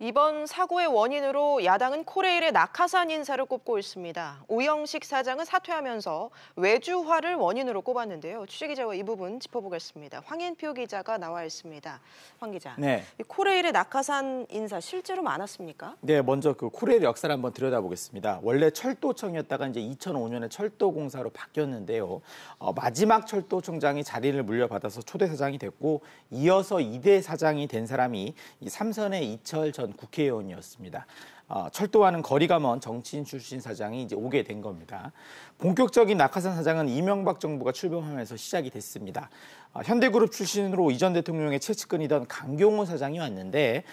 이번 사고의 원인으로 야당은 코레일의 낙하산 인사를 꼽고 있습니다. 오영식 사장은 사퇴하면서 외주화를 원인으로 꼽았는데요. 취재기자와 이 부분 짚어보겠습니다. 황인표 기자가 나와 있습니다. 황 기자, 네. 이 코레일의 낙하산 인사 실제로 많았습니까? 네, 먼저 그 코레일 역사를 한번 들여다보겠습니다. 원래 철도청이었다가 이제 2005년에 철도공사로 바뀌었는데요. 마지막 철도청장이 자리를 물려받아서 초대 사장이 됐고, 이어서 2대 사장이 된 사람이 이 삼선의 이철 전 국회의원이었습니다. 철도와는 거리가 먼 정치인 출신 사장이 이제 오게 된 겁니다. 본격적인 낙하산 사장은 이명박 정부가 출범하면서 시작이 됐습니다. 현대그룹 출신으로 이전 대통령의 최측근이던 강경호 사장이 왔는데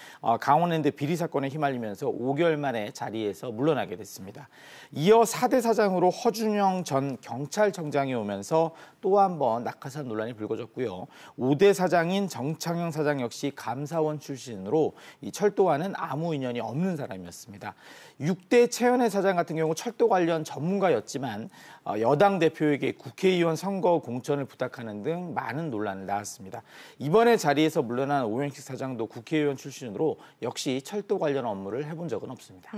강원랜드 비리 사건에 휘말리면서 5개월 만에 자리에서 물러나게 됐습니다. 이어 4대 사장으로 허준영 전 경찰청장이 오면서 또 한 번 낙하산 논란이 불거졌고요. 5대 사장인 정창영 사장 역시 감사원 출신으로 이 철도와는 아무 인연이 없는 사람이었습니다. 6대 최연혜 사장 같은 경우 철도 관련 전문가였지만 여당 대표에게 국회의원 선거 공천을 부탁하는 등 많은 논란을 낳았습니다. 이번에 자리에서 물러난 오영식 사장도 국회의원 출신으로 역시 철도 관련 업무를 해본 적은 없습니다.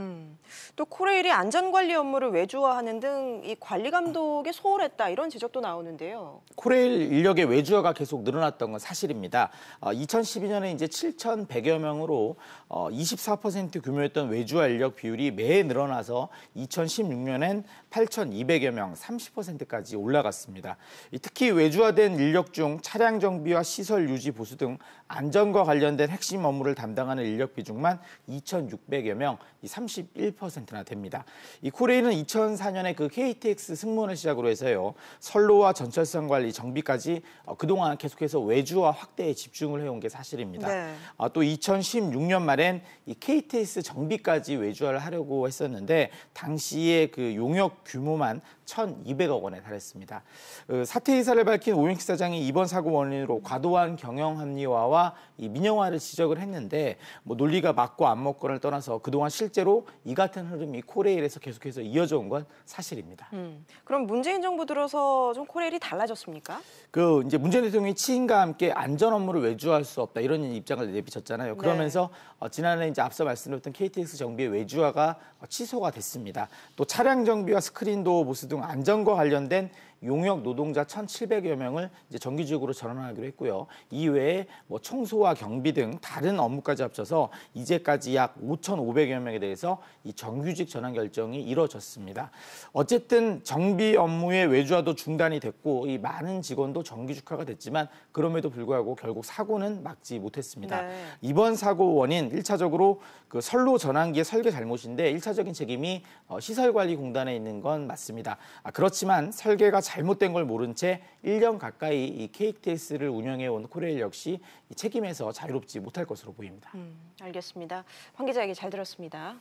또 코레일이 안전관리 업무를 외주화하는 등 이 관리 감독에 소홀했다 이런 지적도 나오는데요. 코레일 인력의 외주화가 계속 늘어났던 건 사실입니다. 2012년에 이제 7,100여 명으로 24% 규모였던 외주화 인력 비율이 매해 늘어나서 2016년엔 8,200여 명, 30%까지 올라갔습니다. 특히 외주화된 인력 중 차량 정비와 시설 유지 보수 등 안전과 관련된 핵심 업무를 담당하는 인력 비중만 2,600여 명, 31%나 됩니다. 이 코레일은 2004년에 그 KTX 승무원을 시작으로 해서요. 선로와 전철선 관리, 정비까지 그동안 계속해서 외주화 확대에 집중을 해온 게 사실입니다. 네. 또 2016년 말엔 이 KTX 정비까지 외주화를 하려고 했었는데 당시에 그 용역 규모만 1,200억 원에 달했습니다. 사퇴 의사를 밝힌 오영식 사장이 이번 사고 원인으로 과도한 경영 합리화와 이 민영화를 지적을 했는데 논리가 맞고 안 맞고를 떠나서 그동안 실제로 이 같은 흐름이 코레일에서 계속해서 이어져 온 건 사실입니다. 그럼 문재인 정부 들어서 좀 코레일이 달라졌습니까? 이제 문재인 대통령이 취임과 함께 안전 업무를 외주화할 수 없다 이런 입장을 내비쳤잖아요. 그러면서 지난해 이제 앞서 말씀드렸던 KTX 정비의 외주화가 취소가 됐습니다. 또 차량 정비와 스크린 도어 보수 등 안전과 관련된 용역 노동자 1,700여 명을 이제 정규직으로 전환하기로 했고요. 이외에 청소와 경비 등 다른 업무까지 합쳐서 이제까지 약 5,500여 명에 대해서 이 정규직 전환 결정이 이뤄졌습니다. 어쨌든 정비 업무의 외주화도 중단이 됐고 이 많은 직원도 정규직화가 됐지만 그럼에도 불구하고 결국 사고는 막지 못했습니다. 네. 이번 사고 원인 1차적으로 그 선로 전환기의 설계 잘못인데 1차적인 책임이 시설관리공단에 있는 건 맞습니다. 그렇지만 설계가 잘못된 걸 모른 채 1년 가까이 이 KTX를 운영해온 코레일 역시 이 책임에서 자유롭지 못할 것으로 보입니다. 알겠습니다. 황 기자 얘기 잘 들었습니다.